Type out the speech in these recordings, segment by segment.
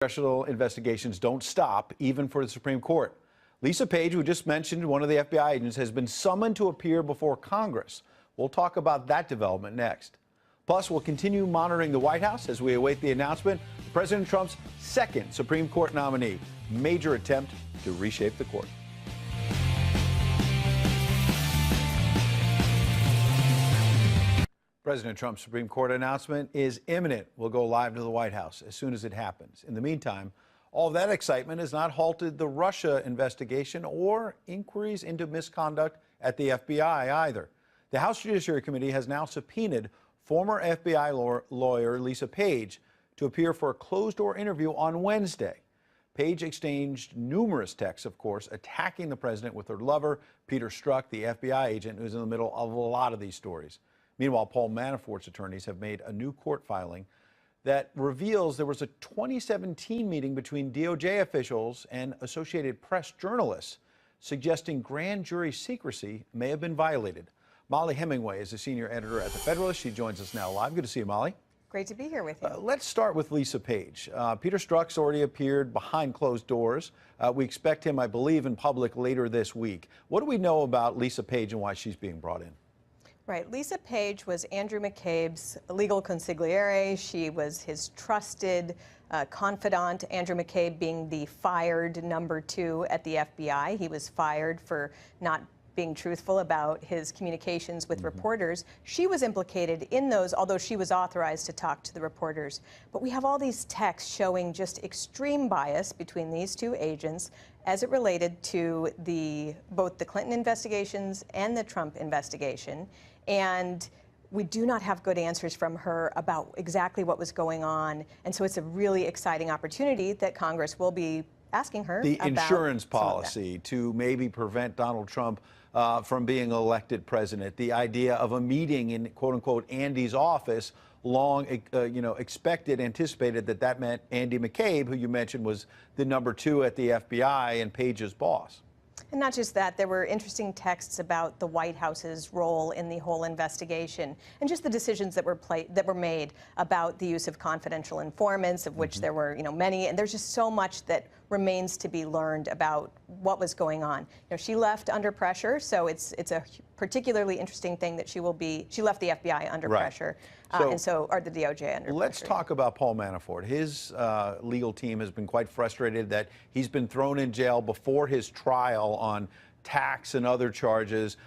Congressional investigations don't stop, even for the Supreme Court. Lisa Page, who just mentioned, one of the FBI agents, has been summoned to appear before Congress. We'll talk about that development next. Plus, we'll continue monitoring the White House as we await the announcement of President Trump's second Supreme Court nominee. Major attempt to reshape the court. President Trump's Supreme Court announcement is imminent. We'll go live to the White House as soon as it happens. In the meantime, all that excitement has not halted the Russia investigation or inquiries into misconduct at the FBI either. The House Judiciary Committee has now subpoenaed former FBI lawyer Lisa Page to appear for a closed-door interview on Wednesday. Page exchanged numerous texts, of course, attacking the president with her lover, Peter Strzok, the FBI agent who's in the middle of a lot of these stories. Meanwhile, Paul Manafort's attorneys have made a new court filing that reveals there was a 2017 meeting between DOJ officials and Associated Press journalists suggesting grand jury secrecy may have been violated. Molly Hemingway is a senior editor at The Federalist. She joins us now live. Good to see you, Molly. Great to be here with you. Let's start with Lisa Page. Peter Strzok's already appeared behind closed doors. We expect him, I believe, in public later this week. What do we know about Lisa Page and why she's being brought in? Right. Lisa Page was Andrew McCabe's legal consigliere. She was his trusted confidant, Andrew McCabe being the fired #2 at the FBI. He was fired for not being truthful about his communications with reporters. She was implicated in those, although she was authorized to talk to the reporters. But we have all these texts showing just extreme bias between these two agents as it related to both the Clinton investigations and the Trump investigation. And we do not have good answers from her about exactly what was going on. And so it's a really exciting opportunity that Congress will be asking her the about insurance policy to maybe prevent Donald Trump from being elected president. The idea of a meeting in "quote unquote" Andy's office, long expected, anticipated that meant Andy McCabe, who you mentioned was the #2 at the FBI and Page's boss. And not just that, there were interesting texts about the White House's role in the whole investigation and just the decisions that were made about the use of confidential informants, of which there were many. And there's just so much that remains to be learned about what was going on. She left under pressure, so it's a particularly interesting thing that she left the FBI under pressure, or the DOJ under pressure. Let's talk about Paul Manafort. His legal team has been quite frustrated that he's been thrown in jail before his trial on tax and other charges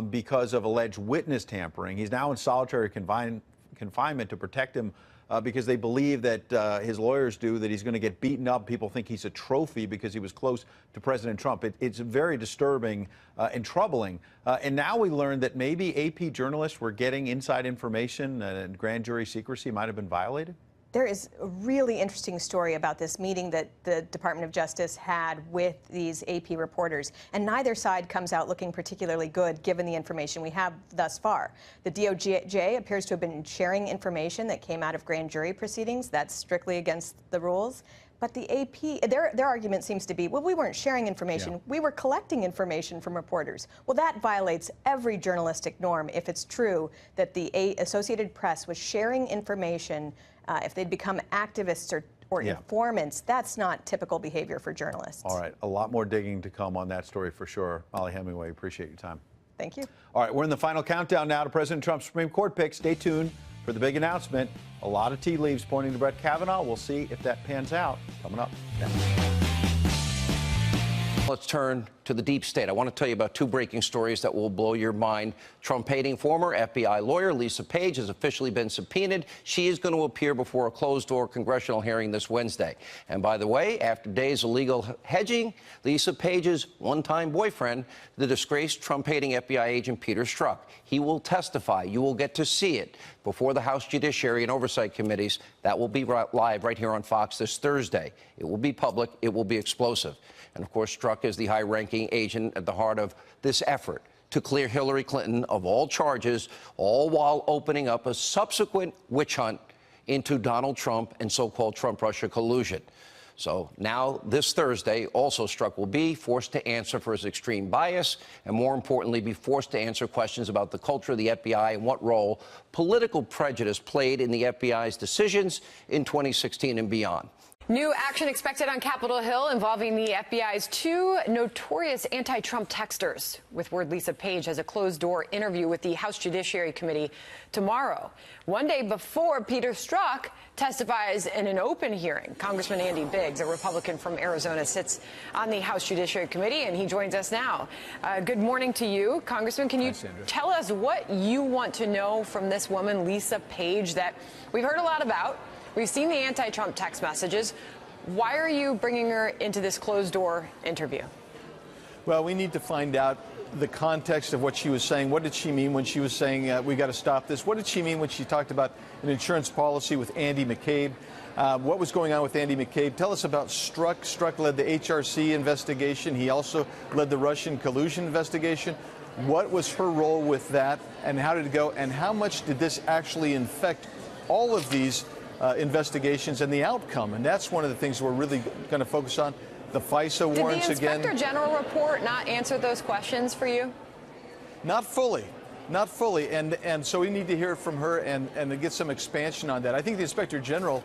because of alleged witness tampering. He's now in solitary confinement to protect him because they believe that his lawyers do, that he's going to get beaten up. People think he's a trophy because he was close to President Trump. It's very disturbing and troubling. And now we learned that maybe AP journalists were getting inside information and grand jury secrecy might have been violated. There is a really interesting story about this meeting that the Department of Justice had with these AP reporters, and neither side comes out looking particularly good given the information we have thus far. The DOJ appears to have been sharing information that came out of grand jury proceedings. That's strictly against the rules. But the AP, their argument seems to be, well, we weren't sharing information. We were collecting information from reporters. Well, that violates every journalistic norm if it's true that the Associated Press was sharing information. If they'd become activists or informants, that's not typical behavior for journalists. All right. A lot more digging to come on that story for sure. Molly Hemingway, appreciate your time. Thank you. All right. We're in the final countdown now to President Trump's Supreme Court pick. Stay tuned for the big announcement. A lot of tea leaves pointing to Brett Kavanaugh. We'll see if that pans out. Coming up. Let's turn to the deep state. I want to tell you about two breaking stories that will blow your mind. Trump-hating former FBI lawyer Lisa Page has officially been subpoenaed. She is going to appear before a closed-door congressional hearing this Wednesday. And by the way, after days of legal hedging, Lisa Page's one-time boyfriend, the disgraced Trump-hating FBI agent Peter Strzok, he will testify. You will get to see it before the House Judiciary and Oversight committees. That will be live right here on Fox this Thursday. It will be public. It will be explosive. And, of course, Strzok is the high-ranking agent at the heart of this effort to clear Hillary Clinton of all charges, all while opening up a subsequent witch hunt into Donald Trump and so-called Trump-Russia collusion. So now, this Thursday, also Strzok will be forced to answer for his extreme bias and, more importantly, be forced to answer questions about the culture of the FBI and what role political prejudice played in the FBI's decisions in 2016 and beyond. New action expected on Capitol Hill involving the FBI's two notorious anti-Trump texters. With word Lisa Page has a closed-door interview with the House Judiciary Committee tomorrow, one day before Peter Strzok testifies in an open hearing. Congressman Andy Biggs, a Republican from Arizona, sits on the House Judiciary Committee, and he joins us now. Good morning to you, Congressman. Can you tell us what you want to know from this woman, Lisa Page, that we've heard a lot about? We've seen the anti-Trump text messages. Why are you bringing her into this closed-door interview? Well, we need to find out the context of what she was saying. What did she mean when she was saying we got to stop this? What did she mean when she talked about an insurance policy with Andy McCabe? What was going on with Andy McCabe? Tell us about Strzok. Strzok led the HRC investigation. He also led the Russian collusion investigation. What was her role with that, and how did it go? And how much did this actually infect all of these investigations and the outcome? And that's one of the things we're really going to focus on. The FISA warrants again. Did the Inspector General report not answer those questions for you? Not fully. Not fully. And so we need to hear from her and get some expansion on that. I think the Inspector General,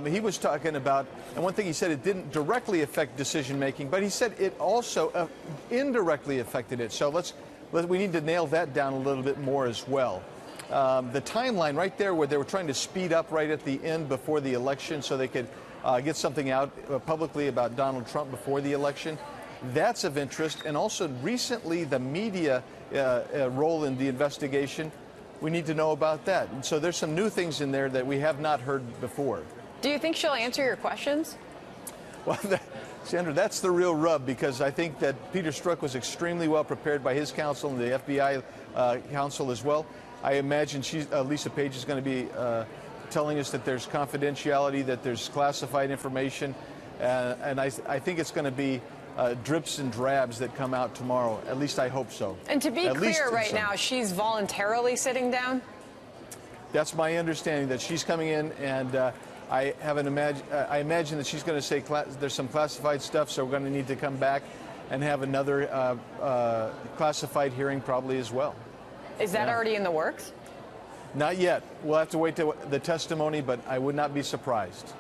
he was talking about, and one thing he said, it didn't directly affect decision making, but he said it also indirectly affected it. So we need to nail that down a little bit more as well. The timeline right there where they were trying to speed up right at the end before the election so they could get something out publicly about Donald Trump before the election, that's of interest. And also recently the media role in the investigation, we need to know about that. And so there's some new things in there that we have not heard before. Do you think she'll answer your questions? Well, Sandra, that's the real rub, because I think that Peter Strzok was extremely well prepared by his counsel and the FBI counsel as well. I imagine Lisa Page is going to be telling us that there's confidentiality, that there's classified information, and I think it's going to be drips and drabs that come out tomorrow. At least I hope so. And to be clear right now, she's voluntarily sitting down? That's my understanding, that she's coming in, and I imagine that she's going to say there's some classified stuff, so we're going to need to come back and have another classified hearing probably as well. Is that already in the works? Not yet. We'll have to wait to the testimony, but I would not be surprised.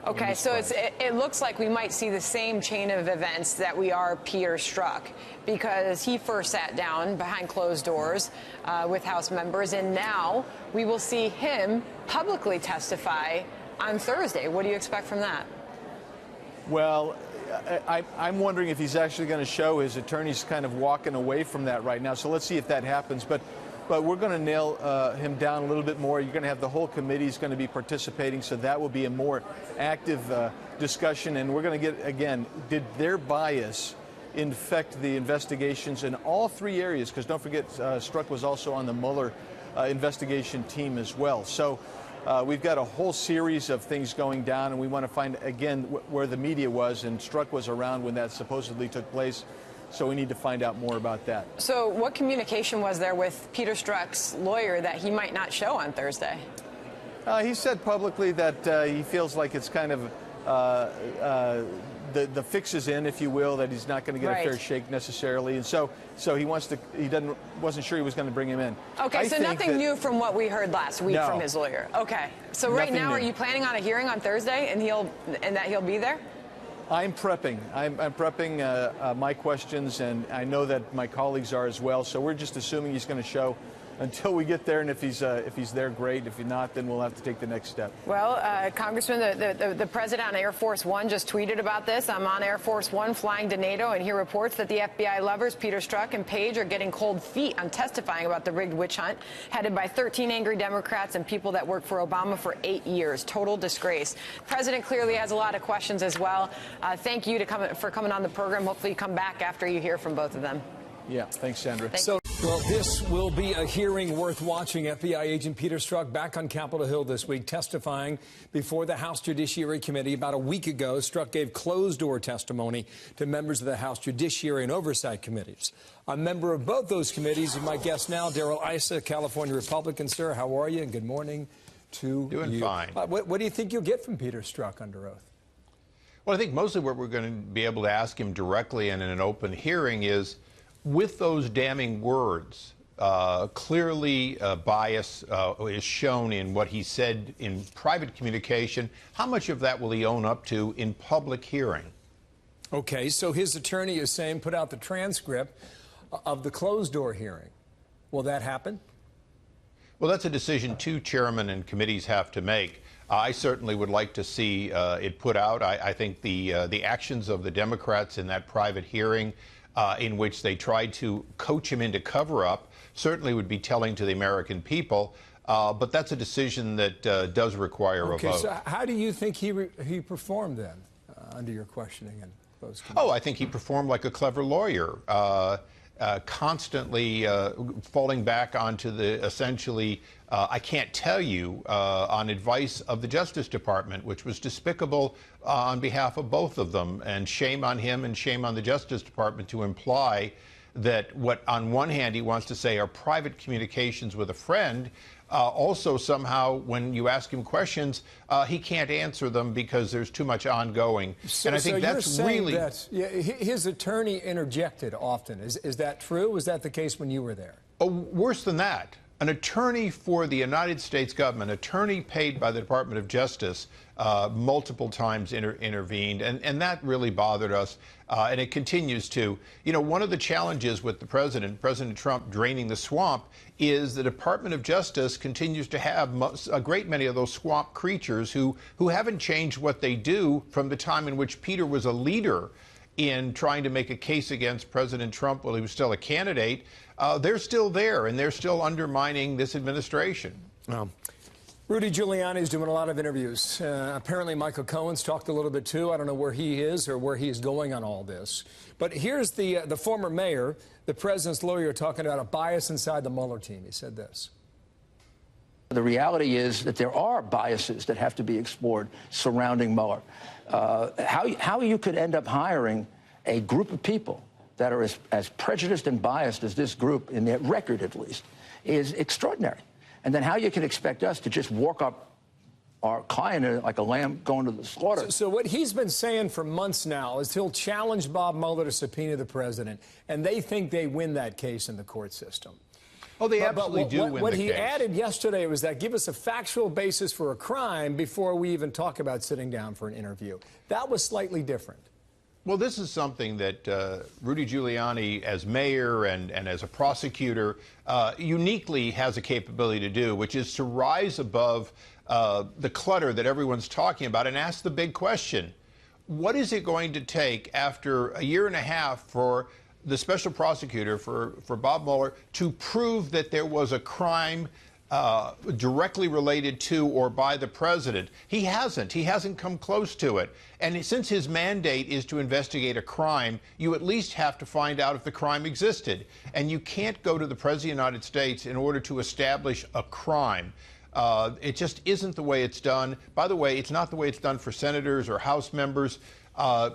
Okay, so it looks like we might see the same chain of events that we are Peter Strzok, because he first sat down behind closed doors with House members, and now we will see him publicly testify on Thursday. What do you expect from that? Well, I'm wondering if he's actually going to show. His attorney's kind of walking away from that right now, so let's see if that happens. But we're going to nail him down a little bit more. You're going to have the whole committee's going to be participating, so that will be a more active discussion. And we're going to get, again, did their bias infect the investigations in all three areas? Because don't forget, Strzok was also on the Mueller investigation team as well. So we've got a whole series of things going down, and we want to find, again, where the media was, and Strzok was around when that supposedly took place. So we need to find out more about that. So what communication was there with Peter Strzok's lawyer that he might not show on Thursday? He said publicly that he feels like it's kind of the fix is in, if you will, that he's not going to get a fair shake necessarily, and so he wasn't sure he was going to bring him in. Okay, so nothing new from what we heard last week from his lawyer. Okay, so right now, are you planning on a hearing on Thursday, and that he'll be there? I'm prepping. I'm prepping my questions, and I know that my colleagues are as well. So we're just assuming he's going to show until we get there, and if he's there, great. If he's not, then we'll have to take the next step. Well, Congressman, the president on Air Force One just tweeted about this. I'm on Air Force One flying to NATO, and he reports that the FBI lovers, Peter Strzok and Page, are getting cold feet on testifying about the rigged witch hunt headed by 13 angry Democrats and people that worked for Obama for 8 years. Total disgrace. The president clearly has a lot of questions as well. Thank you for coming on the program. Hopefully you come back after you hear from both of them. Yeah, thanks, Sandra. Well, this will be a hearing worth watching. FBI agent Peter Strzok back on Capitol Hill this week, testifying before the House Judiciary Committee. About a week ago, Strzok gave closed-door testimony to members of the House Judiciary and Oversight committees. A member of both those committees is my guest now, Darrell Issa, California Republican. Sir, how are you? And good morning to you. Doing fine. What do you think you'll get from Peter Strzok under oath? Well, I think mostly what we're going to be able to ask him directly and in an open hearing is, with those damning words clearly bias is shown in what he said in private communication. How much of that will he own up to in public hearing? Okay, so his attorney is saying put out the transcript of the closed-door hearing. Will that happen? Well, that's a decision two chairmen and committees have to make. I certainly would like to see it put out. I think the actions of the Democrats in that private hearing in which they tried to coach him into cover-up certainly would be telling to the American people. But that's a decision that does require a vote. Okay, so how do you think he performed then, under your questioning and closed committee? Oh, I think he performed like a clever lawyer, constantly falling back onto the essentially, I can't tell you, on advice of the Justice Department, which was despicable on behalf of both of them. And shame on him and shame on the Justice Department to imply that what on one hand he wants to say are private communications with a friend, also somehow when you ask him questions, he can't answer them because there's too much ongoing. So, and I think that's really... That, yeah, his attorney interjected often. Is that true? Was that the case when you were there? Oh, worse than that. An attorney for the United States government, attorney paid by the Department of Justice, multiple times intervened, and that really bothered us, and it continues to. You know, one of the challenges with the President Trump draining the swamp, is the Department of Justice continues to have a great many of those swamp creatures who haven't changed what they do from the time in which Peter was a leader in trying to make a case against President Trump while he was still a candidate. They're still there, and they're still undermining this administration. Rudy Giuliani is doing a lot of interviews. Apparently Michael Cohen's talked a little bit too. I don't know where he is or where he's going on all this. But here's the former mayor, the president's lawyer, talking about a bias inside the Mueller team. He said this. The reality is that there are biases that have to be explored surrounding Mueller. How you could end up hiring a group of people that are as prejudiced and biased as this group, in their record at least, is extraordinary. And then how you can expect us to just walk up our client like a lamb going to the slaughter. So what he's been saying for months now is he'll challenge Bob Mueller to subpoena the president, and they think they win that case in the court system. Oh, they absolutely do win the case. What he added yesterday was that give us a factual basis for a crime before we even talk about sitting down for an interview. That was slightly different. Well, this is something that Rudy Giuliani, as mayor and as a prosecutor, uniquely has a capability to do, which is to rise above the clutter that everyone's talking about and ask the big question. What is it going to take after a year and a half for the special prosecutor, for Bob Mueller, to prove that there was a crime directly related to or by the president? He hasn't come close to it. And since his mandate is to investigate a crime, you at least have to find out if the crime existed. And you can't go to the President of the United States in order to establish a crime. It just isn't the way it's done. By the way, it's not the way it's done for senators or House members.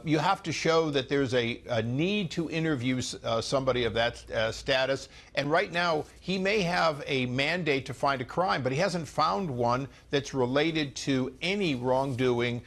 You have to show that there's a need to interview somebody of that status. And right now, he may have a mandate to find a crime, but he hasn't found one that's related to any wrongdoing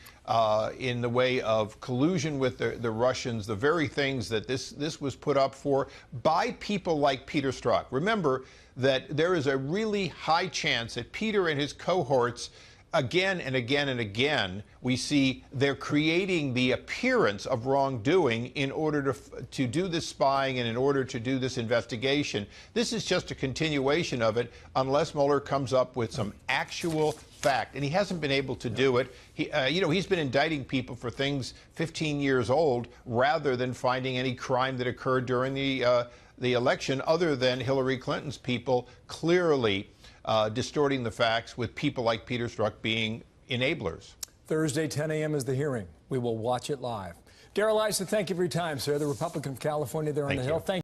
in the way of collusion with the Russians, the very things that this was put up for by people like Peter Strzok. Remember that there is a really high chance that Peter and his cohorts, again and again and again, we see they're creating the appearance of wrongdoing in order to do this spying and in order to do this investigation. This is just a continuation of it unless Mueller comes up with some actual fact. And he hasn't been able to do it. He's been indicting people for things 15 years old rather than finding any crime that occurred during the election, other than Hillary Clinton's people clearly distorting the facts, with people like Peter Strzok being enablers. Thursday, 10 a.m. is the hearing. We will watch it live. Darrell Issa, thank you for your time, sir. The Republican of California there on the Hill. Thank you.